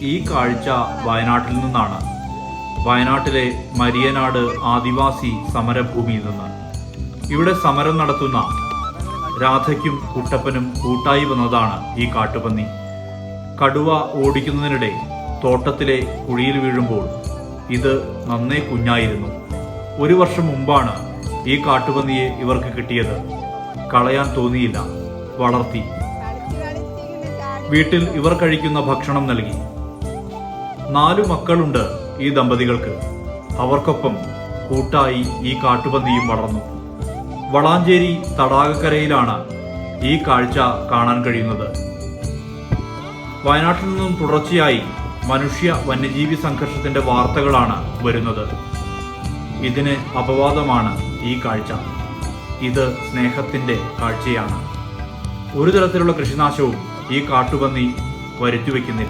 ഈ കാഴ്ച വയനാട്ടിൽ നിന്നാണ്. വയനാട്ടിലെ മരിയനാട് ആദിവാസി സമരഭൂമിയിൽ നിന്ന്. ഇവിടെ സമരം നടത്തുന്ന രാധയ്ക്കും കുട്ടപ്പനും കൂട്ടായി വന്നതാണ് ഈ കാട്ടുപന്നി. കടുവ ഓടിക്കുന്നതിനിടെ തോട്ടത്തിലെ കുഴിയിൽ വീഴുമ്പോൾ ഇത് നന്നേ കുഞ്ഞായിരുന്നു. 1 വർഷം മുമ്പാണ് ഈ കാട്ടുപന്നിയെ ഇവർക്ക് കിട്ടിയത്. കളയാൻ തോന്നിയില്ല, വളർത്തി. വീട്ടിൽ ഇവർ കഴിക്കുന്ന ഭക്ഷണം നൽകി. 4 മക്കളുണ്ട് ഈ ദമ്പതികൾക്ക്. അവർക്കൊപ്പം കൂട്ടായി ഈ കാട്ടുപന്നിയും വളർന്നു. വളാഞ്ചേരി തടാകക്കരയിലാണ് ഈ കാഴ്ച കാണാൻ കഴിയുന്നത്. വയനാട്ടിൽ നിന്നും തുടർച്ചയായി മനുഷ്യ വന്യജീവി സംഘർഷത്തിന്റെ വാർത്തകളാണ് വരുന്നത്. ഇതിന് അപവാദമാണ് ഈ കാഴ്ച. ഇത് സ്നേഹത്തിന്റെ കാഴ്ചയാണ്. ഒരു തരത്തിലുള്ള കൃഷിനാശവും ഈ കാട്ടുപന്നി വരുത്തിവെക്കുന്നില്ല.